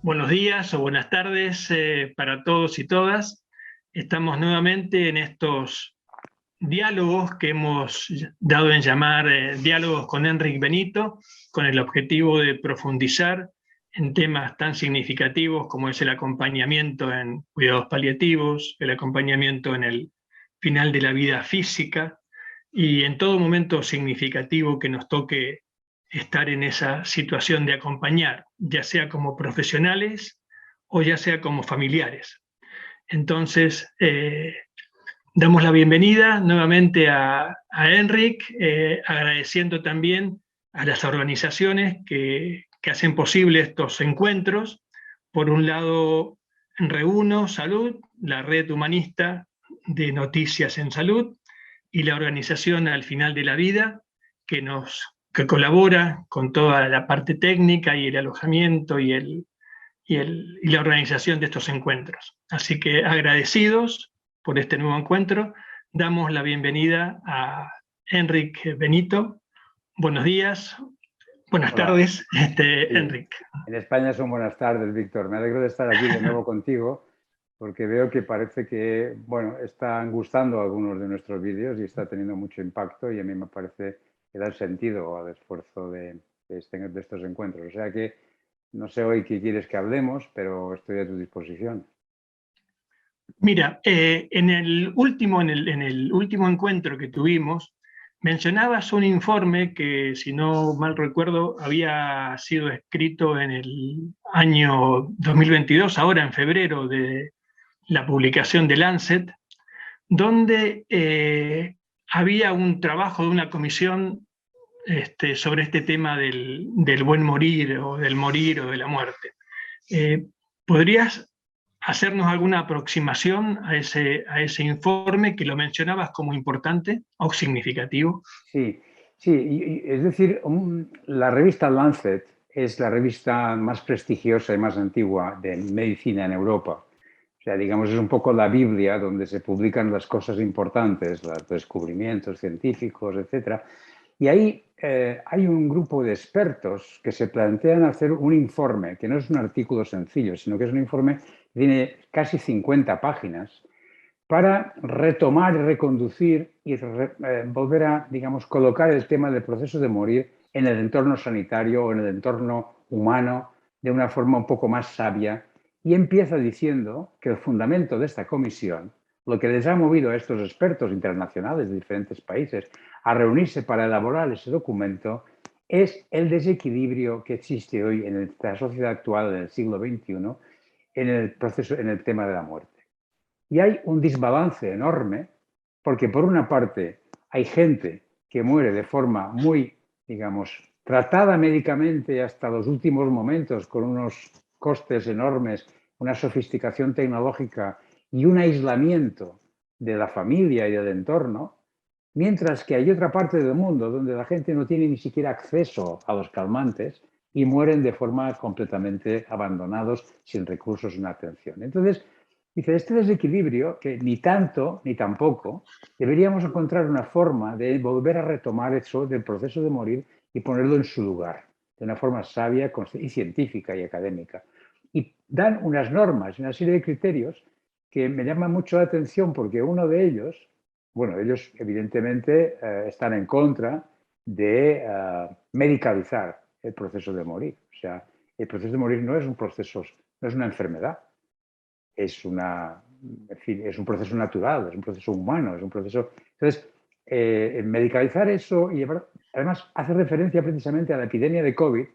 Buenos días o buenas tardes para todos y todas. Estamos nuevamente en estos diálogos que hemos dado en llamar diálogos con Enric Benito, con el objetivo de profundizar en temas tan significativos como es el acompañamiento en cuidados paliativos, el acompañamiento en el final de la vida física y en todo momento significativo que nos toque estar en esa situación de acompañar, ya sea como profesionales o ya sea como familiares. Entonces, damos la bienvenida nuevamente a Enric, agradeciendo también a las organizaciones que hacen posible estos encuentros. Por un lado, Reuno Salud, la red humanista de noticias en salud, y la organización Al Final de la Vida, que colabora con toda la parte técnica y el alojamiento y la organización de estos encuentros. Así que agradecidos por este nuevo encuentro, damos la bienvenida a Enric Benito. Buenos días, buenas Hola. tardes, Sí. Enric. En España son buenas tardes, Víctor. Me alegro de estar aquí de nuevo contigo porque veo que parece que, bueno, están gustando algunos de nuestros vídeos y está teniendo mucho impacto y a mí me parece que da sentido al esfuerzo de estos encuentros. O sea que no sé hoy qué quieres que hablemos, pero estoy a tu disposición. Mira, en el último encuentro que tuvimos, mencionabas un informe que, si no mal recuerdo, había sido escrito en el año 2022, ahora en febrero, de la publicación de Lancet, donde había un trabajo de una comisión sobre este tema del buen morir o de la muerte. ¿Podrías hacernos alguna aproximación a ese informe que lo mencionabas como importante o significativo? Sí, sí, es decir, la revista Lancet es la revista más prestigiosa y más antigua de medicina en Europa. O sea, digamos, es un poco la Biblia donde se publican las cosas importantes, los descubrimientos científicos, etc. Y ahí hay un grupo de expertos que se plantean hacer un informe, que no es un artículo sencillo, sino que es un informe que tiene casi 50 páginas, para retomar y reconducir y volver a, digamos, colocar el tema del proceso de morir en el entorno sanitario o en el entorno humano de una forma un poco más sabia. Y empieza diciendo que el fundamento de esta comisión, lo que les ha movido a estos expertos internacionales de diferentes países a reunirse para elaborar ese documento, es el desequilibrio que existe hoy en la sociedad actual, en el siglo XXI, en el tema de la muerte. Y hay un desbalance enorme porque, por una parte, hay gente que muere de forma muy, digamos, tratada médicamente hasta los últimos momentos, con unos costes enormes, una sofisticación tecnológica y un aislamiento de la familia y del entorno, mientras que hay otra parte del mundo donde la gente no tiene ni siquiera acceso a los calmantes y mueren de forma completamente abandonados, sin recursos ni atención. Entonces, dice, este desequilibrio, que ni tanto ni tampoco, deberíamos encontrar una forma de volver a retomar eso del proceso de morir y ponerlo en su lugar, de una forma sabia y científica y académica. Y dan unas normas, una serie de criterios que me llaman mucho la atención porque uno de ellos, bueno, ellos evidentemente están en contra de medicalizar el proceso de morir. O sea, el proceso de morir no es un proceso, no es una enfermedad, es en fin, es un proceso natural, es un proceso humano, es un proceso. Entonces, medicalizar eso y además hace referencia precisamente a la epidemia de COVID,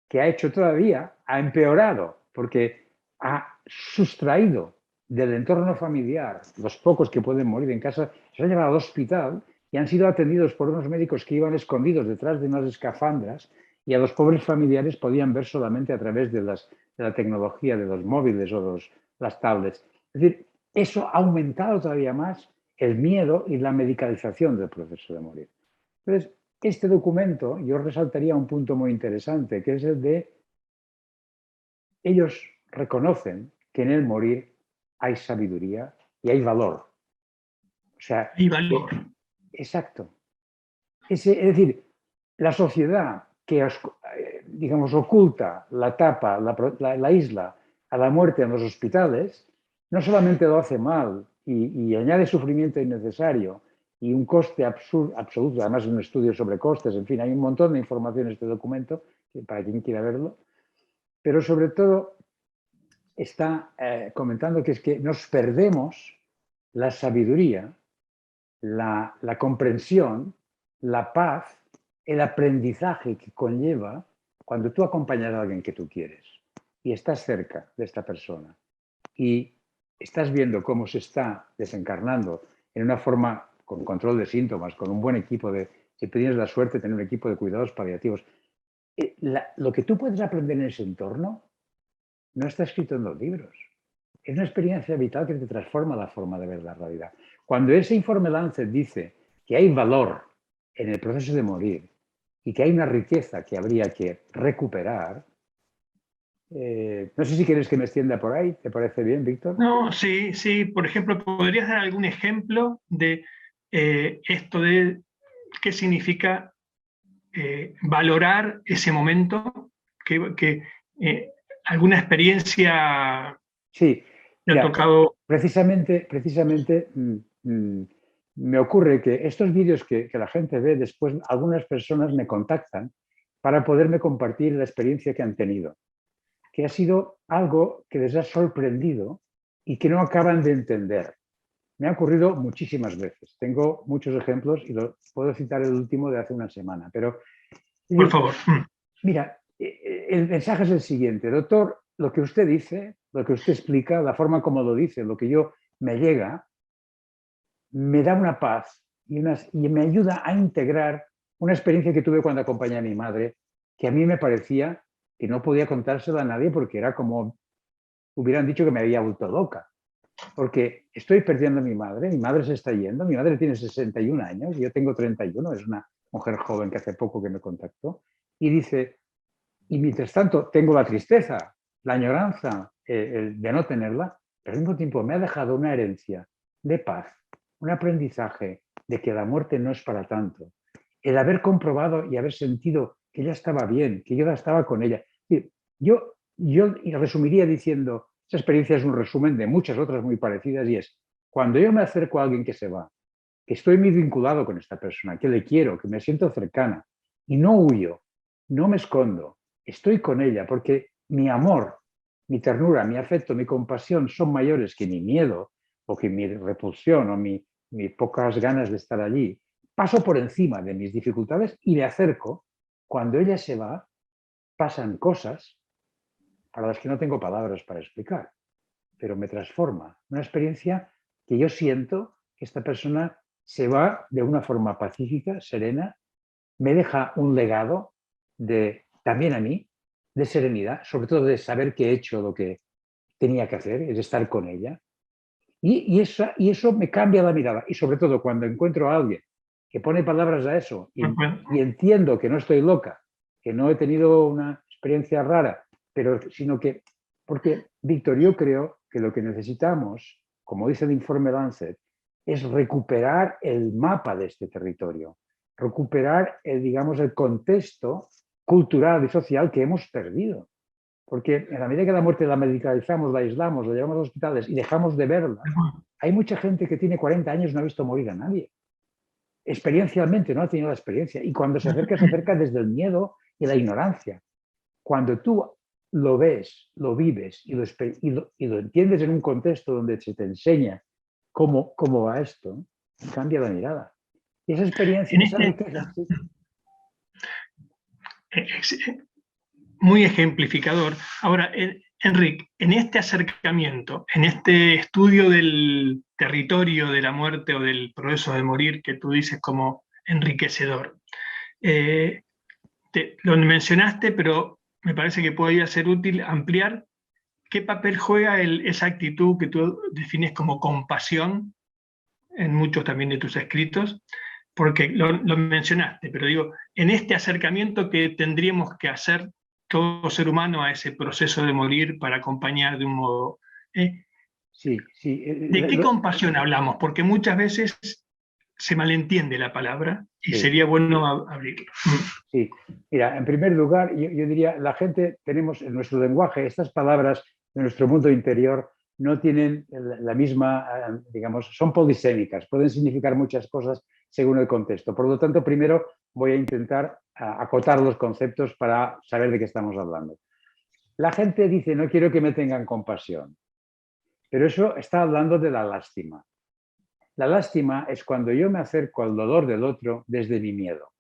que ha hecho todavía, ha empeorado, porque ha sustraído del entorno familiar los pocos que pueden morir en casa, se han llevado al hospital y han sido atendidos por unos médicos que iban escondidos detrás de unas escafandras y a los pobres familiares podían ver solamente a través de la tecnología de los móviles o las tablets. Es decir, eso ha aumentado todavía más el miedo y la medicalización del proceso de morir. Entonces, este documento, yo resaltaría un punto muy interesante, que es el de ellos reconocen que en el morir hay sabiduría y hay valor. O sea, Y valor. exacto. Es decir, la sociedad que digamos, oculta, la tapa, la isla a la muerte en los hospitales, no solamente lo hace mal y añade sufrimiento innecesario y un coste absoluto, además un estudio sobre costes, en fin, hay un montón de información en este documento para quien quiera verlo, pero sobre todo está comentando que es que nos perdemos la sabiduría, la comprensión, la paz, el aprendizaje que conlleva cuando tú acompañas a alguien que tú quieres y estás cerca de esta persona y estás viendo cómo se está desencarnando en una forma con control de síntomas, con un buen equipo si tienes la suerte de tener un equipo de cuidados paliativos. Lo que tú puedes aprender en ese entorno no está escrito en los libros. Es una experiencia vital que te transforma la forma de ver la realidad. Cuando ese informe Lancet dice que hay valor en el proceso de morir y que hay una riqueza que habría que recuperar, no sé si quieres que me extienda por ahí. ¿Te parece bien, Víctor? No, sí, sí. Por ejemplo, ¿podrías dar algún ejemplo de esto de qué significa valorar ese momento? ¿Alguna experiencia Sí, te ha mira, tocado? precisamente me ocurre que estos vídeos que la gente ve, después algunas personas me contactan para poderme compartir la experiencia que han tenido, que ha sido algo que les ha sorprendido y que no acaban de entender. Me ha ocurrido muchísimas veces. Tengo muchos ejemplos y puedo citar el último de hace una semana. Pero, Por favor. mira, el mensaje es el siguiente. Doctor, lo que usted dice, lo que usted explica, la forma como lo dice, lo que me llega, me da una paz y me ayuda a integrar una experiencia que tuve cuando acompañé a mi madre, que a mí me parecía que no podía contársela a nadie porque era como hubieran dicho que me había vuelto loca. Porque estoy perdiendo a mi madre se está yendo, mi madre tiene 61 años, yo tengo 31, es una mujer joven que hace poco que me contactó, y dice, y mientras tanto tengo la tristeza, la añoranza de no tenerla, pero al mismo tiempo me ha dejado una herencia de paz, un aprendizaje de que la muerte no es para tanto, el haber comprobado y haber sentido que ella estaba bien, que yo estaba con ella. Yo resumiría diciendo, esa experiencia es un resumen de muchas otras muy parecidas y es, cuando yo me acerco a alguien que se va, que estoy muy vinculado con esta persona, que le quiero, que me siento cercana y no huyo, no me escondo, estoy con ella porque mi amor, mi ternura, mi afecto, mi compasión son mayores que mi miedo o que mi repulsión o mis pocas ganas de estar allí. Paso por encima de mis dificultades y me acerco. Cuando ella se va, pasan cosas para las que no tengo palabras para explicar, pero me transforma. Una experiencia que yo siento que esta persona se va de una forma pacífica, serena, me deja un legado también a mí, de serenidad, sobre todo de saber que he hecho lo que tenía que hacer, es estar con ella. Y eso me cambia la mirada. Y sobre todo cuando encuentro a alguien que pone palabras a eso y entiendo que no estoy loca, que no he tenido una experiencia rara, sino que, porque, Víctor, yo creo que lo que necesitamos, como dice el informe Lancet, es recuperar el mapa de este territorio, recuperar, digamos, el contexto cultural y social que hemos perdido. Porque en la medida que la muerte la medicalizamos, la aislamos, la llevamos a los hospitales y dejamos de verla, hay mucha gente que tiene 40 años y no ha visto morir a nadie. Experiencialmente no ha tenido la experiencia. Y cuando se acerca desde el miedo y la ignorancia. Cuando tú lo ves, lo vives y lo entiendes en un contexto donde se te enseña cómo va esto, cambia la mirada. Y esa experiencia, esa riqueza... Muy ejemplificador. Ahora, Enrique, en este acercamiento, en este estudio del territorio de la muerte o del proceso de morir que tú dices como enriquecedor, lo mencionaste, pero me parece que podría ser útil ampliar qué papel juega esa actitud que tú defines como compasión en muchos también de tus escritos, porque lo mencionaste, pero digo, en este acercamiento que tendríamos que hacer todo ser humano a ese proceso de morir para acompañar de un modo... Sí, sí. ¿De qué compasión hablamos? Porque muchas veces se malentiende la palabra y Sí. sería bueno abrirlo. Sí, mira, en primer lugar, yo diría, la gente tenemos en nuestro lenguaje, estas palabras de nuestro mundo interior no tienen la misma, digamos, son polisémicas, pueden significar muchas cosas según el contexto. Por lo tanto, primero voy a intentar acotar los conceptos para saber de qué estamos hablando. La gente dice, no quiero que me tengan compasión, pero eso está hablando de la lástima. La lástima es cuando yo me acerco al dolor del otro desde mi miedo.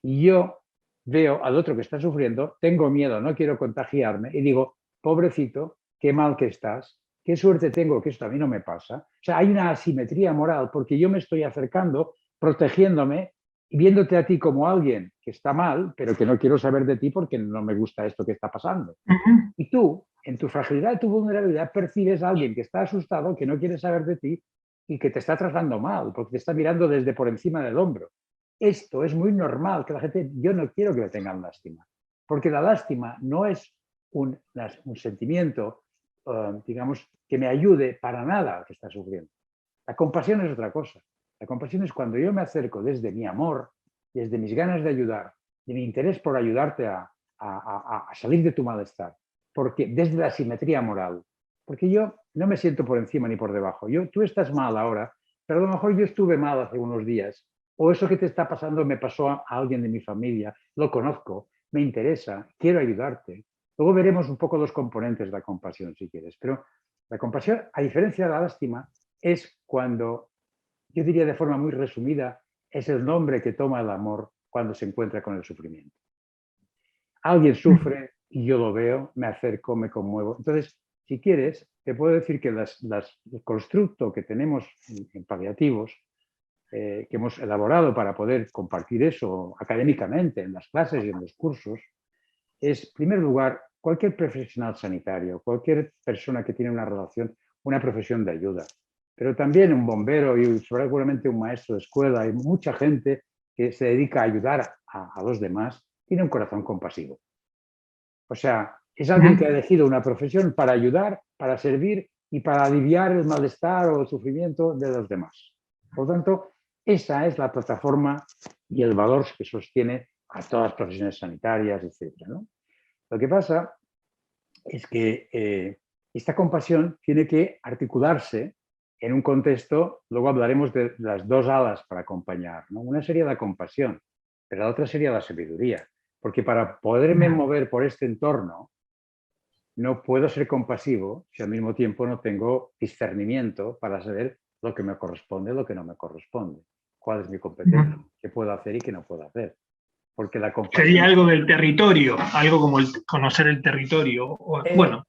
Y yo veo al otro que está sufriendo, tengo miedo, no quiero contagiarme y digo, pobrecito, qué mal que estás, qué suerte tengo que esto a mí no me pasa. O sea, hay una asimetría moral porque yo me estoy acercando, protegiéndome y viéndote a ti como alguien que está mal, pero que no quiero saber de ti porque no me gusta esto que está pasando. Y tú, en tu fragilidad, tu vulnerabilidad, percibes a alguien que está asustado, que no quiere saber de ti y que te está tratando mal, porque te está mirando desde por encima del hombro. Esto es muy normal, que la gente, yo no quiero que me tengan lástima, porque la lástima no es un sentimiento, digamos, que me ayude para nada al que está sufriendo. La compasión es otra cosa. La compasión es cuando yo me acerco desde mi amor, desde mis ganas de ayudar, de mi interés por ayudarte a salir de tu malestar, porque desde la simetría moral, porque yo no me siento por encima ni por debajo. Tú estás mal ahora, pero a lo mejor yo estuve mal hace unos días, o eso que te está pasando me pasó a alguien de mi familia, lo conozco, me interesa, quiero ayudarte. Luego veremos un poco los componentes de la compasión, si quieres, pero la compasión, a diferencia de la lástima, es cuando, yo diría de forma muy resumida, es el nombre que toma el amor cuando se encuentra con el sufrimiento. Alguien sufre y yo lo veo, me acerco, me conmuevo. Entonces, si quieres, te puedo decir que el constructo que tenemos en paliativos, que hemos elaborado para poder compartir eso académicamente en las clases y en los cursos, es, en primer lugar, cualquier profesional sanitario, cualquier persona que tiene una relación, una profesión de ayuda, pero también un bombero y seguramente un maestro de escuela y mucha gente que se dedica a ayudar a los demás, tiene un corazón compasivo. O sea, es alguien que ha elegido una profesión para ayudar, para servir y para aliviar el malestar o el sufrimiento de los demás. Por lo tanto, esa es la plataforma y el valor que sostiene a todas las profesiones sanitarias, etc., ¿no? Lo que pasa es que esta compasión tiene que articularse en un contexto, luego hablaremos de las dos alas para acompañar, ¿no? Una sería la compasión, pero la otra sería la sabiduría, porque para poderme mover por este entorno no puedo ser compasivo si al mismo tiempo no tengo discernimiento para saber lo que me corresponde, lo que no me corresponde, cuál es mi competencia, qué puedo hacer y qué no puedo hacer. Porque la compasión... Sería algo del territorio, algo como conocer el territorio. Bueno.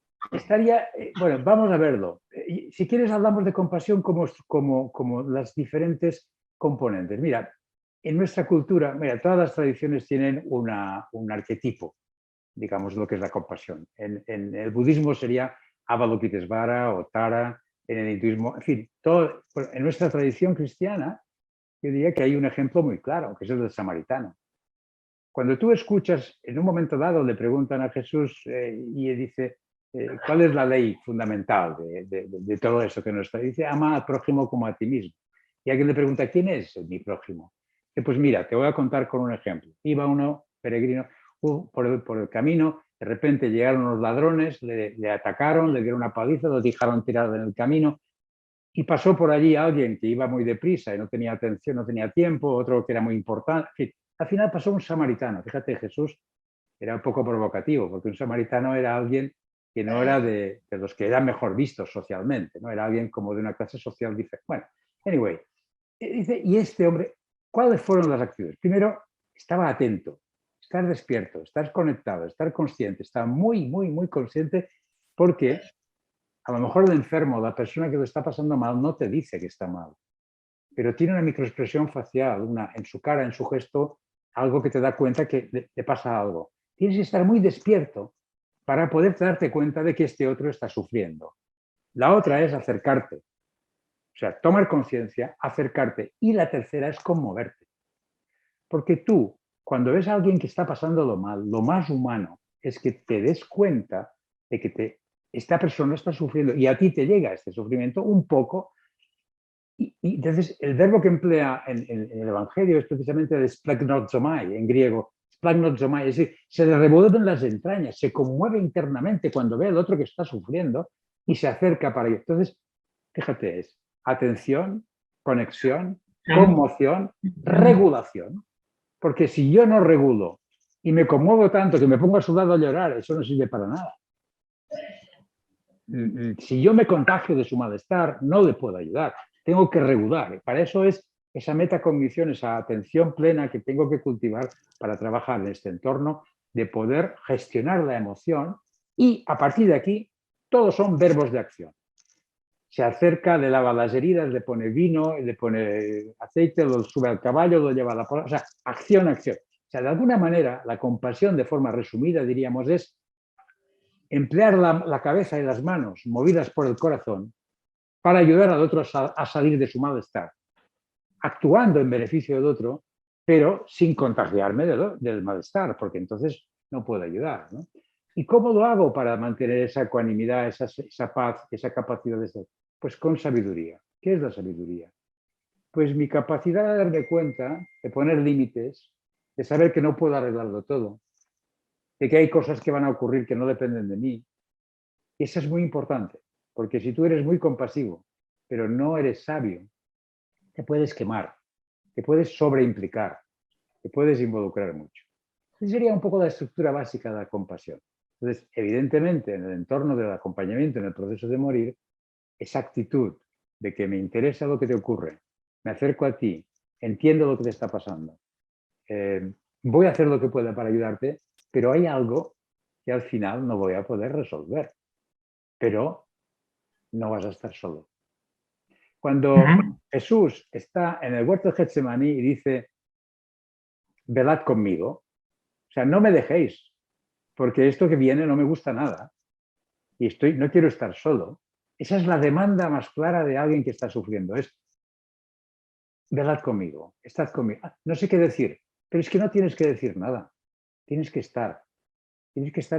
Bueno, vamos a verlo. Si quieres hablamos de compasión como las diferentes componentes. Mira, en nuestra cultura, mira, todas las tradiciones tienen un arquetipo, digamos, lo que es la compasión. En el budismo sería Avalokitesvara o Tara, en el hinduismo, en fin, en nuestra tradición cristiana, yo diría que hay un ejemplo muy claro, que es el del samaritano. Cuando tú escuchas, en un momento dado le preguntan a Jesús y dice, ¿cuál es la ley fundamental de todo eso que nos está? Dice, ama al prójimo como a ti mismo. Y alguien le pregunta, ¿quién es mi prójimo? Y pues mira, te voy a contar con un ejemplo. Iba uno peregrino por el camino, de repente llegaron unos ladrones, le atacaron, le dieron una paliza, lo dejaron tirado en el camino y pasó por allí alguien que iba muy deprisa y no tenía atención, no tenía tiempo, otro que era muy importante. En fin, al final pasó un samaritano. Fíjate, Jesús era un poco provocativo, porque un samaritano era alguien que no era de los que eran mejor vistos socialmente, ¿no? Era alguien como de una clase social diferente. Bueno, anyway, dice, y este hombre, ¿cuáles fueron las acciones? Primero, estaba atento, estar despierto, estar conectado, estar consciente, estar muy, muy, muy consciente, porque a lo mejor el enfermo, la persona que lo está pasando mal, no te dice que está mal, pero tiene una microexpresión facial, en su cara, en su gesto, algo que te da cuenta que le pasa algo. Tienes que estar muy despierto para poder darte cuenta de que este otro está sufriendo. La otra es acercarte, o sea, tomar conciencia, acercarte. Y la tercera es conmoverte. Porque tú, cuando ves a alguien que está pasándolo mal, lo más humano es que te des cuenta de que esta persona está sufriendo y a ti te llega este sufrimiento un poco Y entonces el verbo que emplea en el Evangelio es precisamente el splagnodzomai, en griego. Splagnodzomai, es decir, se le revuelven las entrañas, se conmueve internamente cuando ve al otro que está sufriendo y se acerca para ello. Entonces, fíjate, es atención, conexión, conmoción, regulación. Porque si yo no regulo y me conmuevo tanto que me pongo a su lado a llorar, eso no sirve para nada. Si yo me contagio de su malestar, no le puedo ayudar. Tengo que regular. Para eso es esa metacognición, esa atención plena que tengo que cultivar para trabajar en este entorno, de poder gestionar la emoción, y a partir de aquí todos son verbos de acción. Se acerca, le lava las heridas, le pone vino, le pone aceite, lo sube al caballo, lo lleva a la pola. O sea, acción, acción. O sea, de alguna manera, la compasión, de forma resumida, diríamos, es emplear la cabeza y las manos movidas por el corazón para ayudar al otro a salir de su malestar, actuando en beneficio del otro, pero sin contagiarme del malestar, porque entonces no puedo ayudar, ¿no? ¿Y cómo lo hago para mantener esa ecuanimidad, esa paz, esa capacidad de ser? Pues con sabiduría. ¿Qué es la sabiduría? Pues mi capacidad de darme cuenta, de poner límites, de saber que no puedo arreglarlo todo, de que hay cosas que van a ocurrir que no dependen de mí. Y eso es muy importante, porque si tú eres muy compasivo, pero no eres sabio, te puedes quemar, te puedes sobreimplicar, te puedes involucrar mucho. Esa sería un poco la estructura básica de la compasión. Entonces, evidentemente, en el entorno del acompañamiento, en el proceso de morir, esa actitud de que me interesa lo que te ocurre, me acerco a ti, entiendo lo que te está pasando, voy a hacer lo que pueda para ayudarte, pero hay algo que al final no voy a poder resolver, pero no vas a estar solo. Cuando Jesús está en el huerto de Getsemaní y dice, velad conmigo, o sea, no me dejéis, porque esto que viene no me gusta nada y no quiero estar solo. Esa es la demanda más clara de alguien que está sufriendo, es velad conmigo, estad conmigo. No sé qué decir, pero es que no tienes que decir nada, tienes que estar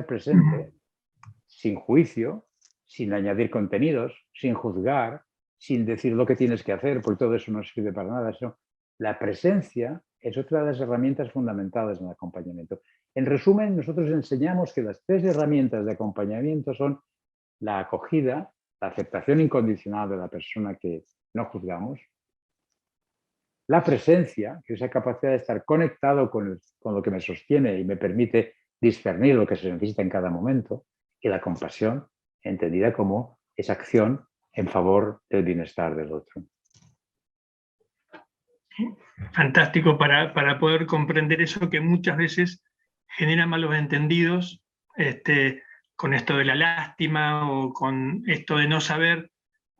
presente, sin juicio, sin añadir contenidos, sin juzgar, sin decir lo que tienes que hacer, porque todo eso no sirve para nada. La presencia es otra de las herramientas fundamentales en el acompañamiento. En resumen, nosotros enseñamos que las 3 herramientas de acompañamiento son la acogida, la aceptación incondicional de la persona que no juzgamos, la presencia, que es esa capacidad de estar conectado con lo que me sostiene y me permite discernir lo que se necesita en cada momento, y la compasión, entendida como esa acción en favor del bienestar del otro. Fantástico para poder comprender eso que muchas veces genera malos entendidos, con esto de la lástima o con esto de no saber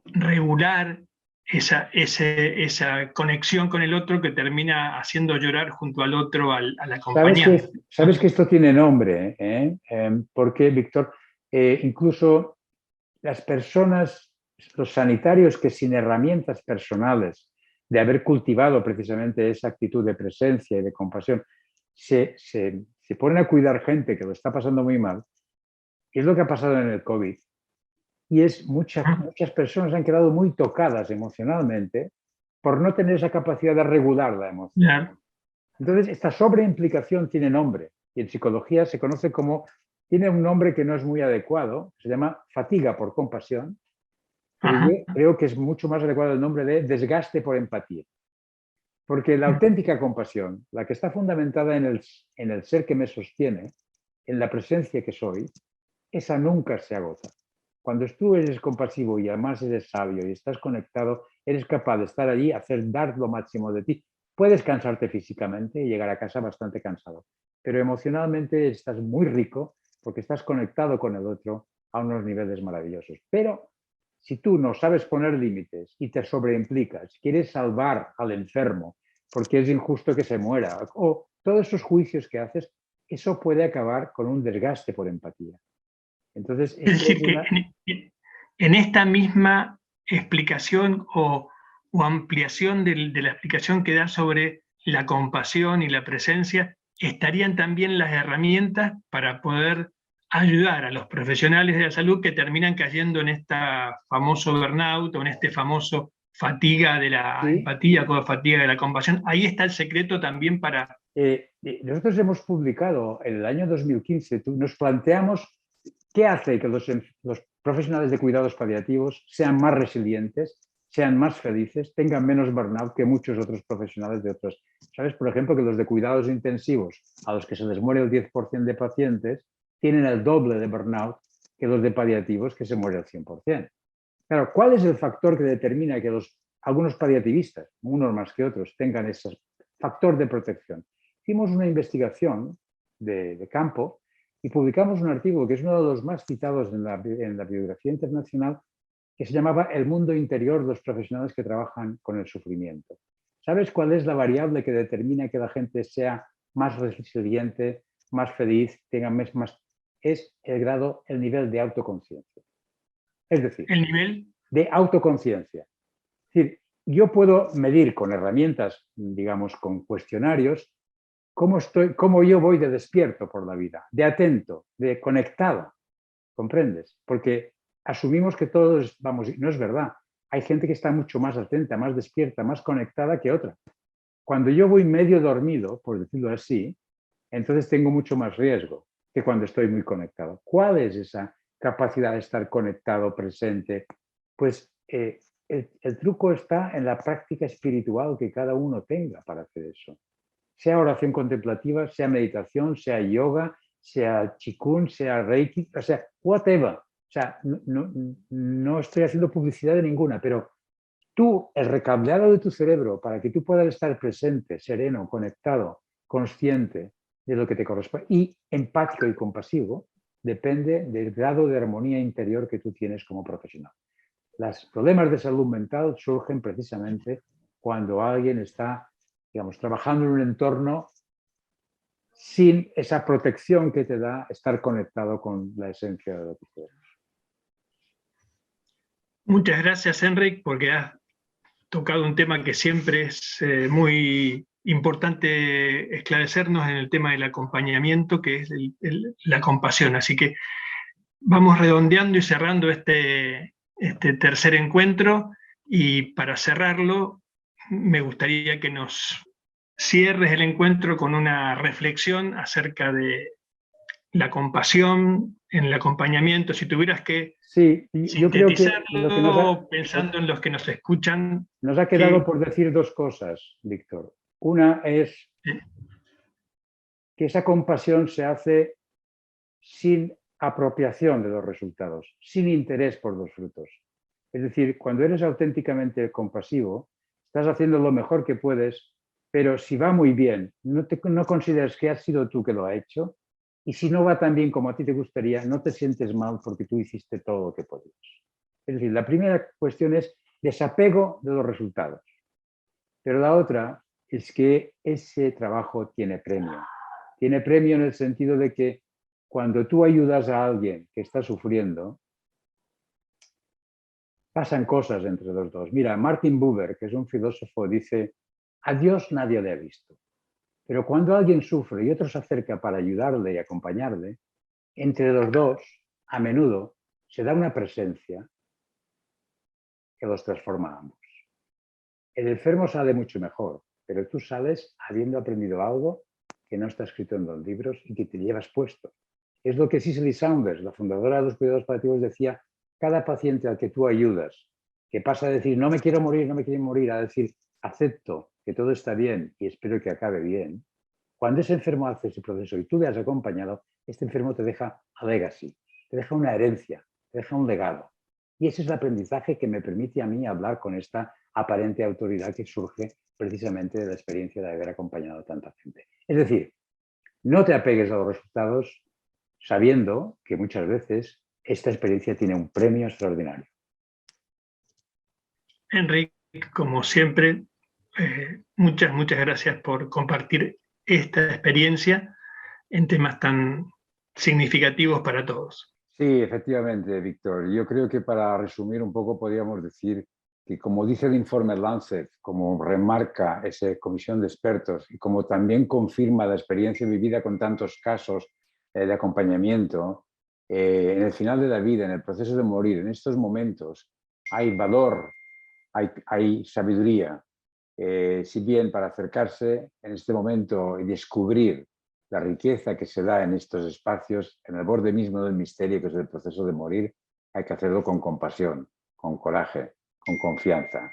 regular esa conexión con el otro que termina haciendo llorar junto al otro, al acompañante. Sabes que esto tiene nombre, porque, Víctor, incluso las personas, los sanitarios que sin herramientas personales de haber cultivado precisamente esa actitud de presencia y de compasión, se ponen a cuidar gente que lo está pasando muy mal, y es lo que ha pasado en el COVID. Y muchas personas han quedado muy tocadas emocionalmente por no tener esa capacidad de regular la emoción. Yeah. Entonces, esta sobreimplicación tiene nombre, y en psicología se conoce como, tiene un nombre que no es muy adecuado, se llama fatiga por compasión, pero yo creo que es mucho más adecuado el nombre de desgaste por empatía. Porque la auténtica compasión, la que está fundamentada en el ser que me sostiene, en la presencia que soy, esa nunca se agota. Cuando tú eres compasivo y además eres sabio y estás conectado, eres capaz de estar allí, dar lo máximo de ti. Puedes cansarte físicamente y llegar a casa bastante cansado, pero emocionalmente estás muy rico porque estás conectado con el otro a unos niveles maravillosos. Pero si tú no sabes poner límites y te sobreimplicas, quieres salvar al enfermo porque es injusto que se muera, o todos esos juicios que haces, eso puede acabar con un desgaste por empatía. Entonces, es decir, que en esta misma explicación o ampliación de la explicación que da sobre la compasión y la presencia, estarían también las herramientas para poder ayudar a los profesionales de la salud que terminan cayendo en este famoso burnout o en este famoso fatiga de la Sí. empatía, fatiga de la compasión. Ahí está el secreto también para... Nosotros hemos publicado en el año 2015, nos planteamos qué hace que los profesionales de cuidados paliativos sean más resilientes, sean más felices, tengan menos burnout que muchos otros profesionales de otros. ¿Sabes? Por ejemplo, que los de cuidados intensivos, a los que se les muere el 10% de pacientes, tienen el doble de burnout que los de paliativos, que se muere el 100%. Claro, ¿cuál es el factor que determina que algunos paliativistas, unos más que otros, tengan ese factor de protección? Hicimos una investigación de campo y publicamos un artículo que es uno de los más citados en la bibliografía internacional, que se llamaba El mundo interior de los profesionales que trabajan con el sufrimiento. ¿Sabes cuál es la variable que determina que la gente sea más resiliente, más feliz, tenga más? Es el nivel de autoconciencia. Es decir, el nivel de autoconciencia. Es decir, yo puedo medir con herramientas, digamos, con cuestionarios, cómo yo voy de despierto por la vida, de atento, de conectado, ¿comprendes? Porque asumimos que todos vamos, no es verdad. Hay gente que está mucho más atenta, más despierta, más conectada que otra. Cuando yo voy medio dormido, por decirlo así, entonces tengo mucho más riesgo que cuando estoy muy conectado. ¿Cuál es esa capacidad de estar conectado, presente? Pues el truco está en la práctica espiritual que cada uno tenga para hacer eso. Sea oración contemplativa, sea meditación, sea yoga, sea qigong, sea reiki, o sea, whatever. O sea, no estoy haciendo publicidad de ninguna, pero tú, el recableado de tu cerebro para que tú puedas estar presente, sereno, conectado, consciente de lo que te corresponde y empático y compasivo, depende del grado de armonía interior que tú tienes como profesional. Los problemas de salud mental surgen precisamente cuando alguien está, digamos, trabajando en un entorno sin esa protección que te da estar conectado con la esencia de lo que eres. Muchas gracias, Enric, porque has tocado un tema que siempre es muy importante esclarecernos en el tema del acompañamiento, que es la compasión. Así que vamos redondeando y cerrando este tercer encuentro, y para cerrarlo me gustaría que nos cierres el encuentro con una reflexión acerca de la compasión en el acompañamiento. Si tuvieras que sí, yo creo que lo que pensando en los que nos escuchan. Nos ha quedado por decir dos cosas, Víctor. Una es que esa compasión se hace sin apropiación de los resultados, sin interés por los frutos. Es decir, cuando eres auténticamente compasivo, estás haciendo lo mejor que puedes, pero si va muy bien, no consideras que has sido tú que lo has hecho, y si no va tan bien como a ti te gustaría, no te sientes mal porque tú hiciste todo lo que podías. Es decir, la primera cuestión es desapego de los resultados. Pero la otra es que ese trabajo tiene premio. Tiene premio en el sentido de que cuando tú ayudas a alguien que está sufriendo, pasan cosas entre los dos. Mira, Martin Buber, que es un filósofo, dice, a Dios nadie le ha visto. Pero cuando alguien sufre y otro se acerca para ayudarle y acompañarle, entre los dos, a menudo, se da una presencia que los transforma a ambos. El enfermo sale mucho mejor, pero tú sales habiendo aprendido algo que no está escrito en los libros y que te llevas puesto. Es lo que Cicely Saunders, la fundadora de los cuidados paliativos, decía: cada paciente al que tú ayudas, que pasa a decir no me quiero morir, no me quiero morir, a decir acepto que todo está bien y espero que acabe bien, cuando ese enfermo hace ese proceso y tú le has acompañado, este enfermo te deja a legacy, te deja una herencia, te deja un legado. Y ese es el aprendizaje que me permite a mí hablar con esta aparente autoridad que surge precisamente de la experiencia de haber acompañado a tanta gente. Es decir, no te apegues a los resultados sabiendo que muchas veces esta experiencia tiene un premio extraordinario. Enric, como siempre, muchas gracias por compartir esta experiencia en temas tan significativos para todos. Sí, efectivamente, Víctor. Yo creo que para resumir un poco podríamos decir que, como dice el informe Lancet, como remarca esa comisión de expertos y como también confirma la experiencia vivida con tantos casos de acompañamiento, en el final de la vida, en el proceso de morir, en estos momentos, hay valor hay sabiduría. Si bien para acercarse en este momento y descubrir la riqueza que se da en estos espacios, en el borde mismo del misterio que es el proceso de morir, hay que hacerlo con compasión, con coraje, con confianza.